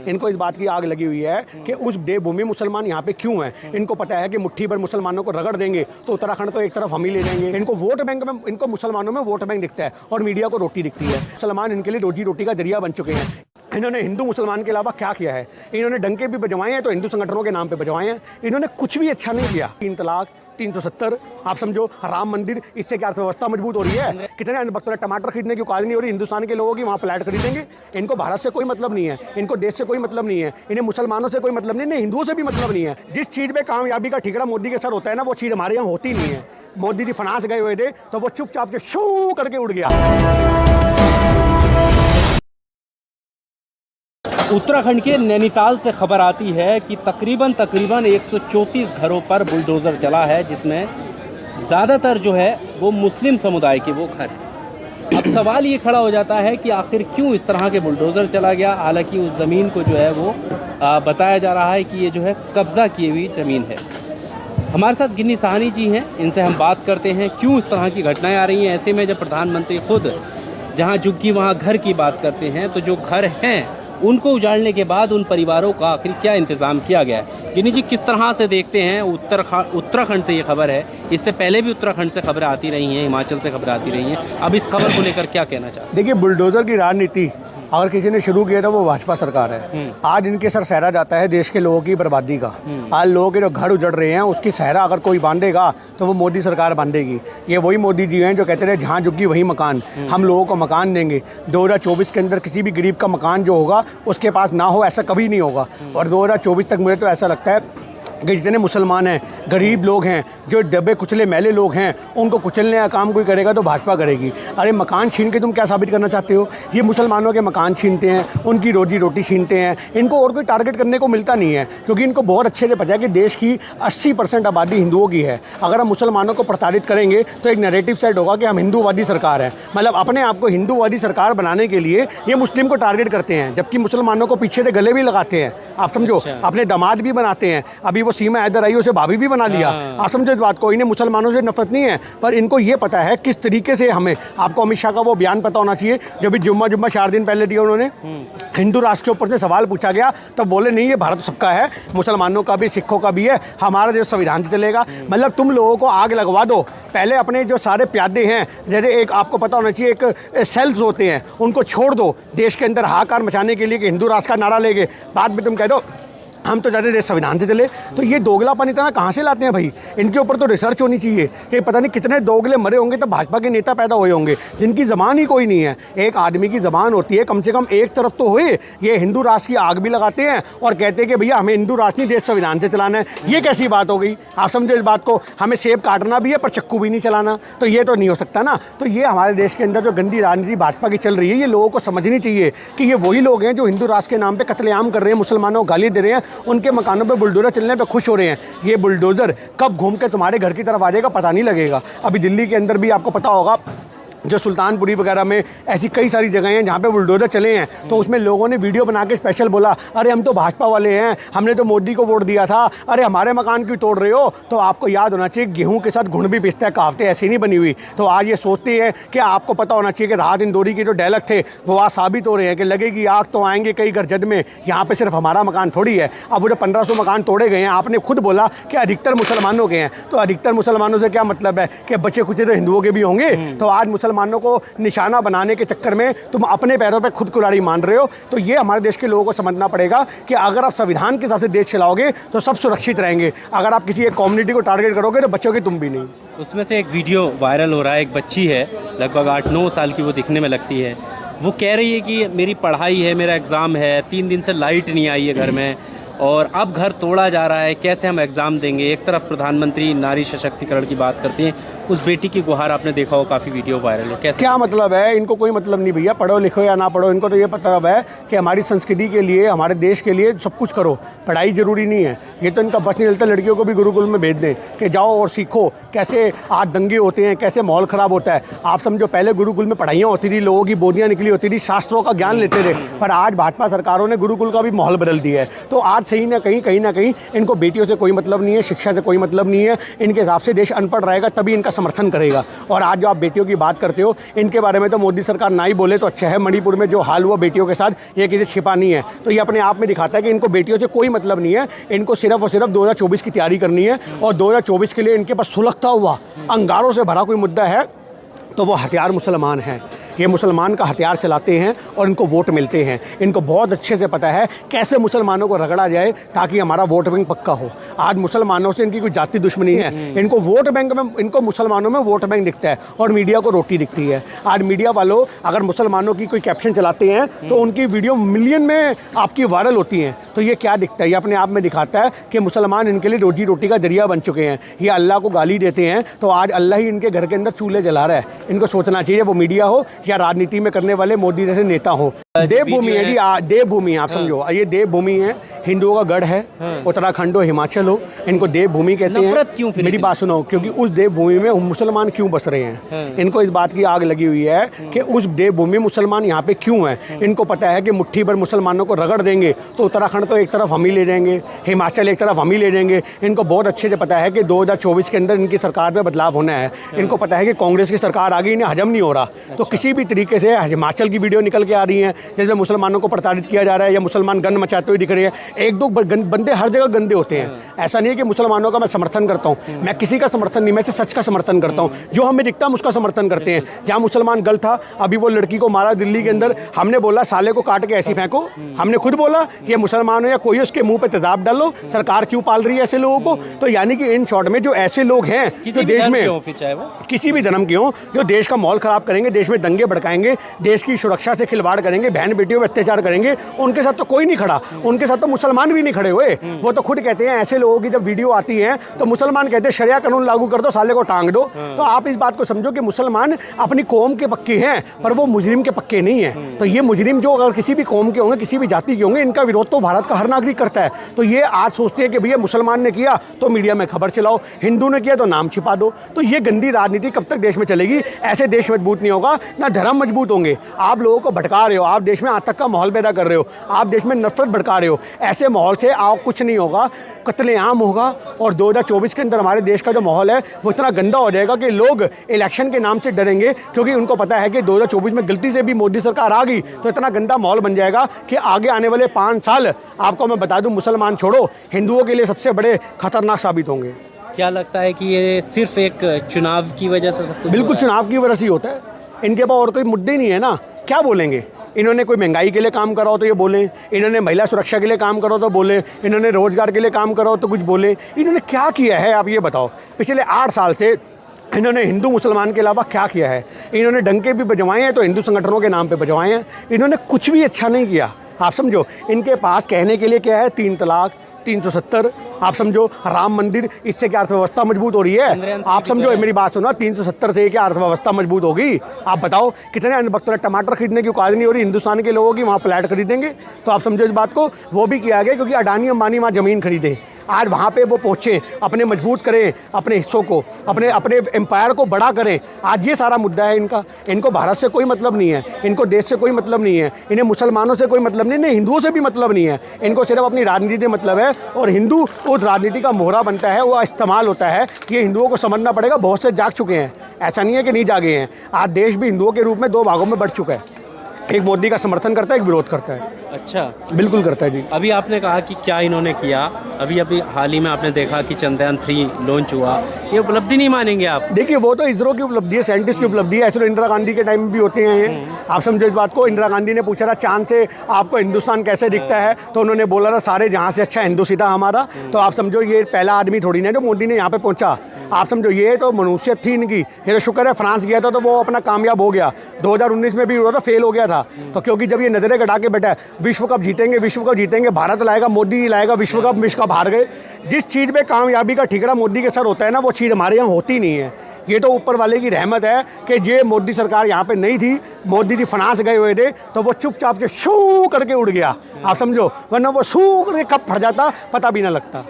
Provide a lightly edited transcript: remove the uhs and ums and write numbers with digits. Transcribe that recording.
इनको इस बात की आग लगी हुई है कि उस देवभूमि मुसलमान यहाँ पे क्यों हैं। इनको पता है कि मुट्ठी भर मुसलमानों को रगड़ देंगे तो उत्तराखंड तो एक तरफ हम ही ले जाएंगे। इनको वोट बैंक में, इनको मुसलमानों में वोट बैंक दिखता है और मीडिया को रोटी दिखती है। मुसलमान इनके लिए रोजी रोटी का जरिया बन चुके हैं। इन्होंने हिंदू मुसलमान के अलावा क्या किया है? इन्होंने डंके भी बजवाए हैं तो हिंदू संगठनों के नाम पे बजवाए हैं। इन्होंने कुछ भी अच्छा नहीं किया। 3 तलाक, 370, आप समझो राम मंदिर, इससे क्या अर्थव्यवस्था मजबूत हो रही है? कितने वक्त टमाटर खरीदने की औकात नहीं हो रही हिंदुस्तान के लोगों की, वहाँ फ्लैट खरीदेंगे। इनको भारत से कोई मतलब नहीं है, इनको देश से कोई मतलब नहीं है, इन्हें मुसलमानों से कोई मतलब नहीं, इन्हें हिंदुओं से भी मतलब नहीं है। जिस चीज़ में कामयाबी का ठिकरा मोदी के सर होता है ना, वो चीज़ हमारे यहाँ होती नहीं है। मोदी जी फ्रांस गए हुए थे तो वो चुपचाप से शू करके उड़ गया। उत्तराखंड के नैनीताल से खबर आती है कि तकरीबन 134 घरों पर बुलडोज़र चला है, जिसमें ज़्यादातर जो है वो मुस्लिम समुदाय के वो घर हैं। अब सवाल ये खड़ा हो जाता है कि आखिर क्यों इस तरह के बुलडोज़र चला गया। हालांकि उस ज़मीन को जो है वो बताया जा रहा है कि ये जो है कब्ज़ा की हुई ज़मीन है। हमारे साथ गिन्नी साहनी जी हैं, इनसे हम बात करते हैं क्यों इस तरह की घटनाएँ आ रही हैं। ऐसे में जब प्रधानमंत्री खुद जहाँ झुग्गी वहाँ घर की बात करते हैं, तो जो घर हैं उनको उजाड़ने के बाद उन परिवारों का आखिर क्या इंतज़ाम किया गया है। गिनी जी, किस तरह से देखते हैं? उत्तराखंड से ये खबर है, इससे पहले भी उत्तराखंड से खबरें आती रही हैं, हिमाचल से खबरें आती रही हैं। अब इस खबर को लेकर क्या कहना चाहते हैं? देखिए, बुलडोज़र की राजनीति अगर किसी ने शुरू किया था वो भाजपा सरकार है। आज इनके सर सहरा जाता है देश के लोगों की बर्बादी का। आज लोगों के जो घर उजड़ रहे हैं उसकी सहरा अगर कोई बांधेगा तो वो मोदी सरकार बांधेगी। ये वही मोदी जी हैं जो कहते रहे जहाँ झुग्गी वही मकान, हम लोगों को मकान देंगे। 2024 के अंदर किसी भी गरीब का मकान जो होगा उसके पास ना हो, ऐसा कभी नहीं होगा। और 2024 तक मुझे तो ऐसा लगता है कि जितने मुसलमान हैं, गरीब लोग हैं, जो दबे कुचले मैले लोग हैं, उनको कुचलने का काम कोई करेगा तो भाजपा करेगी। अरे मकान छीन के तुम क्या साबित करना चाहते हो? ये मुसलमानों के मकान छीनते हैं, उनकी रोजी रोटी छीनते हैं। इनको और कोई टारगेट करने को मिलता नहीं है, क्योंकि इनको बहुत अच्छे से पता है कि देश की 80% आबादी हिंदुओं की है। अगर हम मुसलमानों को प्रताड़ित करेंगे तो एक नैरेटिव सेट होगा कि हम हिंदूवादी सरकार है। मतलब अपने आप को हिंदूवादी सरकार बनाने के लिए ये मुस्लिम को टारगेट करते हैं, जबकि मुसलमानों को पीछे से गले भी लगाते हैं। आप समझो, अपने दामाद भी बनाते हैं। अभी वो सीमा हैदर आई, उसे भाभी भी बना लिया। आप समझो इस बात को। इन्हें मुसलमानों से नफरत नहीं है, पर इनको ये पता है किस तरीके से हमें, आपको अमित शाह का वो बयान पता होना चाहिए जो भी जुम्मा 4 दिन पहले दिया उन्होंने। हिंदू राष्ट्र के ऊपर से सवाल पूछा गया तब बोले नहीं, ये भारत सबका है, मुसलमानों का भी, सिखों का भी है, हमारा देश संविधान से चलेगा। मतलब तुम लोगों को आग लगवा दो, पहले अपने जो सारे प्यादे हैं, जैसे एक आपको पता होना चाहिए एक सेल्स होते हैं, उनको छोड़ दो देश के अंदर हाहाकार मचाने के लिए कि हिंदू राष्ट्र का नारा लेके बाद में तुम कह दो हम तो चाहते देश संविधान से चले। तो ये दोगलापन इतना कहाँ से लाते हैं भाई? इनके ऊपर तो रिसर्च होनी चाहिए कि पता नहीं कितने दोगले मरे होंगे तब भाजपा के नेता पैदा हुए होंगे जिनकी ज़बान ही कोई नहीं है। एक आदमी की ज़बान होती है, कम से कम एक तरफ तो हुए। ये हिंदू राष्ट्र की आग भी लगाते हैं और कहते हैं कि भैया हमें हिंदू राष्ट्र नहीं, देश संविधान से चलाना है। ये कैसी बात हो गई? आप समझो इस बात को। हमें सेब काटना भी है पर चक्कू भी नहीं चलाना, तो ये तो नहीं हो सकता ना। तो ये हमारे देश के अंदर जो गंदी राजनीति भाजपा की चल रही है, ये लोगों को समझनी चाहिए कि ये वही लोग हैं जो हिंदू राष्ट्र के नाम पर कत्लेआम कर रहे हैं, मुसलमानों को गाली दे रहे हैं, उनके मकानों पे बुलडोजर चलने पे खुश हो रहे हैं। ये बुलडोजर कब घूम के तुम्हारे घर की तरफ आ जाएगा पता नहीं लगेगा। अभी दिल्ली के अंदर भी आपको पता होगा, जो सुल्तानपुरी वगैरह में ऐसी कई सारी जगहें हैं जहाँ पे बुलडोजर चले हैं, तो उसमें लोगों ने वीडियो बना के स्पेशल बोला, अरे हम तो भाजपा वाले हैं, हमने तो मोदी को वोट दिया था, अरे हमारे मकान क्यों तोड़ रहे हो? तो आपको याद होना चाहिए, गेहूं के साथ गुण भी पिसता है, कहावतें ऐसी नहीं बनी हुई। तो आज ये सोचते हैं कि आपको पता होना चाहिए कि राहत इंदौरी के जो डायलॉग थे वो आज साबित हो रहे हैं कि लगेगी आग तो आएंगे कई घर जद में, यहाँ पर सिर्फ हमारा मकान थोड़ी है। अब वो जो 1500 मकान तोड़े गए हैं, आपने खुद बोला कि अधिकतर मुसलमानों के हैं, तो अधिकतर मुसलमानों से क्या मतलब है कि बचे कुछ तो हिंदुओं के भी होंगे। तो आज मुसलमानों को निशाना बनाने के चक्कर में तुम अपने पैरों पे खुद कुल्हाड़ी मान रहे हो। तो ये हमारे देश के लोगों को समझना पड़ेगा कि अगर आप संविधान के हिसाब से देश चलाओगे तो सब सुरक्षित रहेंगे। अगर आप किसी एक कम्युनिटी को टारगेट करोगे तो बचोगे तुम भी नहीं। उसमें से एक वीडियो वायरल हो रहा है, एक बच्ची है लगभग 8-9 साल की, वो दिखने में लगती है। वो कह रही है कि मेरी पढ़ाई है, मेरा एग्ज़ाम है, 3 दिन से लाइट नहीं आई है घर में और अब घर तोड़ा जा रहा है, कैसे हम एग्ज़ाम देंगे। एक तरफ प्रधानमंत्री नारी सशक्तिकरण की बात करते हैं, उस बेटी की गुहार आपने देखा हो, काफ़ी वीडियो वायरल हो, कैसे? क्या मतलब है? इनको कोई मतलब नहीं भैया, पढ़ो लिखो या ना पढ़ो, इनको तो ये मतलब है कि हमारी संस्कृति के लिए, हमारे देश के लिए सब कुछ करो, पढ़ाई ज़रूरी नहीं है। ये तो इनका बस नहीं चलता लड़कियों को भी गुरुकुल में भेज दें कि जाओ और सीखो कैसे आज दंगे होते हैं, कैसे माहौल ख़राब होता है। आप समझो पहले गुरुकुल में पढ़ाइयाँ होती थी, लोगों की बोधियाँ निकली होती थी, शास्त्रों का ज्ञान लेते थे, पर आज भाजपा सरकारों ने गुरुकुल का भी माहौल बदल दिया है। तो आज सही ना कहीं ना कहीं इनको बेटियों से कोई मतलब नहीं है, शिक्षा से कोई मतलब नहीं है। इनके हिसाब से देश अनपढ़ रहेगा तभी इनका समर्थन करेगा। और आज जो आप बेटियों की बात करते हो, इनके बारे में तो मोदी सरकार ना ही बोले तो अच्छा है। मणिपुर में जो हाल हुआ बेटियों के साथ, ये किसी छिपा नहीं है। तो ये अपने आप में दिखाता है कि इनको बेटियों से कोई मतलब नहीं है। इनको सिर्फ और सिर्फ 2024 की तैयारी करनी है, और 2024 के लिए इनके पास सुलगता हुआ अंगारों से भरा कोई मुद्दा है तो वो हथियार मुसलमान हैं। ये मुसलमान का हथियार चलाते हैं और इनको वोट मिलते हैं। इनको बहुत अच्छे से पता है कैसे मुसलमानों को रगड़ा जाए ताकि हमारा वोट बैंक पक्का हो। आज मुसलमानों से इनकी कोई जाति दुश्मनी है, इनको वोट बैंक में, इनको मुसलमानों में वोट बैंक दिखता है और मीडिया को रोटी दिखती है। आज मीडिया वालों अगर मुसलमानों की कोई कैप्शन चलाते हैं तो उनकी वीडियो मिलियन में आपकी वायरल होती हैं। तो ये क्या दिखता है? ये अपने आप में दिखाता है कि मुसलमान इनके लिए रोजी रोटी का जरिया बन चुके हैं। ये अल्लाह को गाली देते हैं तो आज अल्लाह ही इनके घर के अंदर चूल्हे जला रहा है। इनको सोचना चाहिए, वो मीडिया हो या राजनीति में करने वाले मोदी जैसे नेता हो। देवभूमि है जी, देवभूमि आप समझो, ये देवभूमि है, हिंदुओं का गढ़ है। उत्तराखंड हो, हिमाचल हो, इनको देवभूमि कहते हैं। मेरी बात सुनो, क्योंकि उस देवभूमि में मुसलमान क्यों बस रहे हैं, इनको इस बात की आग लगी हुई है कि उस देवभूमि मुसलमान यहाँ पे क्यों हैं। इनको पता है कि मुट्ठी भर मुसलमानों को रगड़ देंगे तो उत्तराखंड तो एक तरफ हम ही ले जाएंगे, हिमाचल एक तरफ हम ही ले जाएंगे। इनको बहुत अच्छे से पता है कि 2024 के अंदर इनकी सरकार में बदलाव होना है। इनको पता है कि कांग्रेस की सरकार आ गई, इन्हें हजम नहीं हो रहा। तो किसी भी तरीके से हिमाचल की वीडियो निकल के आ रही हैं जिसमें मुसलमानों को प्रताड़ित किया जा रहा है या मुसलमान गन मचाते हुए दिख रहे हैं। एक दो बंदे हर जगह गंदे होते हैं। ऐसा नहीं है कि मुसलमानों का मैं समर्थन करता हूँ, मैं किसी का समर्थन नहीं, मैं सिर्फ सच का समर्थन करता हूँ। जो हमें दिखता है उसका समर्थन करते हैं। जहाँ मुसलमान गलत था, अभी वो लड़की को मारा दिल्ली के अंदर, हमने बोला साले को काट के ऐसी फेंको। हमने खुद बोला ये मुसलमान हो या कोई, उसके मुंह पे तेजाब डालो। सरकार क्यों पाल रही है ऐसे लोगों को? तो यानी कि इन शॉर्ट में जो ऐसे लोग हैं जो देश में किसी भी धर्म के हों, जो देश का माहौल खराब करेंगे, देश में दंगे भड़काएंगे, देश की सुरक्षा से खिलवाड़ करेंगे, बहन बेटियों पर अत्याचार करेंगे, उनके साथ तो कोई नहीं खड़ा। उनके साथ तो मुसलमान भी नहीं खड़े हुए। वो तो खुद कहते हैं, ऐसे लोगों की जब वीडियो आती है तो मुसलमान कहते हैं शरिया कानून लागू कर दो, साले को टांग दो। तो आप इस बात को समझो कि मुसलमान अपनी कौम के पक्के हैं पर वो मुजरिम के पक्के नहीं है। तो ये मुजरिम जो अगर किसी भी कौम के होंगे, किसी भी जाति के होंगे, इनका विरोध तो भारत का हर नागरिक करता है। तो ये आज सोचते हैं कि भैया मुसलमान ने किया तो मीडिया में खबर चलाओ, हिंदू ने किया तो नाम छिपा दो। तो ये गंदी राजनीति कब तक देश में चलेगी? ऐसे देश मजबूत नहीं होगा, ना धर्म मजबूत होंगे। आप लोगों को भटका रहे हो, आप देश में आतंक का माहौल पैदा कर रहे हो, आप देश में नफरत भड़का रहे हो। ऐसे माहौल से आप कुछ नहीं होगा, कत्लेआम होगा। और 2024 के अंदर हमारे देश का जो माहौल है वो इतना गंदा हो जाएगा कि लोग इलेक्शन के नाम से डरेंगे, क्योंकि उनको पता है कि 2024 में गलती से भी मोदी सरकार आ गई तो इतना गंदा माहौल बन जाएगा कि आगे आने वाले 5 साल आपको मैं बता दूं, मुसलमान छोड़ो हिंदुओं के लिए सबसे बड़े खतरनाक साबित होंगे। क्या लगता है कि ये सिर्फ एक चुनाव की वजह से सब कुछ? बिल्कुल चुनाव की वजह से ही होता है। इनके पास और कोई मुद्दे ही नहीं है ना, क्या बोलेंगे? इन्होंने कोई महंगाई के लिए काम करा हो तो ये बोले, इन्होंने महिला सुरक्षा के लिए काम करा हो तो बोले, इन्होंने रोजगार के लिए काम करा हो तो कुछ बोले। इन्होंने क्या किया है आप ये बताओ? पिछले 8 साल से इन्होंने हिंदू मुसलमान के अलावा क्या किया है? इन्होंने डंके भी बजवाए हैं तो हिंदू संगठनों के नाम पे बजवाए हैं। इन्होंने कुछ भी अच्छा नहीं किया। आप समझो, इनके पास कहने के लिए क्या है? 3 तलाक, 370, आप समझो राम मंदिर, इससे क्या अर्थव्यवस्था मजबूत हो रही है? आप समझो, मेरी बात सुनो, 370 से क्या अर्थव्यवस्था मजबूत होगी? आप बताओ कितने अन्य वक्त टमाटर खरीदने की औकात नहीं हो रही हिंदुस्तान के लोगों की, वहाँ फ्लैट खरीदेंगे। तो आप समझो इस बात को। वो भी किया गया क्योंकि अडानी अंबानी वहाँ ज़मीन खरीदे। आज वहाँ पे वो पहुँचे, अपने मजबूत करें अपने हिस्सों को, अपने एम्पायर को बड़ा करें। आज ये सारा मुद्दा है इनका। इनको भारत से कोई मतलब नहीं है, इनको देश से कोई मतलब नहीं है, इन्हें मुसलमानों से कोई मतलब नहीं, हिंदुओं से भी मतलब नहीं है। इनको सिर्फ अपनी राजनीति से मतलब है, और हिंदू उस राजनीति का मोहरा बनता है, वो इस्तेमाल होता है। ये हिंदुओं को समझना पड़ेगा, बहुत से जाग चुके हैं, ऐसा नहीं है कि नहीं जागे हैं। आज देश भी हिंदुओं के रूप में 2 भागों में बढ़ चुका है। एक मोदी का समर्थन करता है, एक विरोध करता है। अच्छा, बिल्कुल करता है जी। अभी आपने कहा कि क्या इन्होंने किया, अभी हाल ही में आपने देखा कि चंद्रयान 3 लॉन्च हुआ, ये उपलब्धि नहीं मानेंगे आप? देखिए, वो तो इसरो की उपलब्धि है, साइंटिस्ट की उपलब्धि है। ऐसे तो इंदिरा गांधी के टाइम में भी होते हैं ये। आप समझो इस बात को। इंदिरा गांधी ने पूछा था चांद से आपको हिंदुस्तान कैसे दिखता है, तो उन्होंने बोला था सारे जहाँ से अच्छा हिंदू सीधा हमारा। तो आप समझो ये पहला आदमी थोड़ी ना जो मोदी ने यहाँ पे पहुँचा। आप समझो ये तो मनुष्यत थी इनकी। ये तो शुक्र है फ्रांस गया था तो वो अपना कामयाब हो गया। 2019 में भी वो तो फेल हो गया था। तो क्योंकि जब ये नजरें गड़ा के बैठा है, विश्व कप जीतेंगे, विश्व कप जीतेंगे, भारत लाएगा, मोदी लाएगा विश्व कप हार गए। जिस चीज़ में कामयाबी का ठिकरा मोदी के सर होता है ना, वो चीज़ हमारे यहाँ होती नहीं है। ये तो ऊपर वाले की रहमत है कि ये मोदी सरकार यहाँ पे नहीं थी, मोदी जी फ्रांस गए हुए थे तो वो चुपचाप से शू करके उड़ गया। आप समझो, वरना वो शू करके कब फट जाता पता भी ना लगता।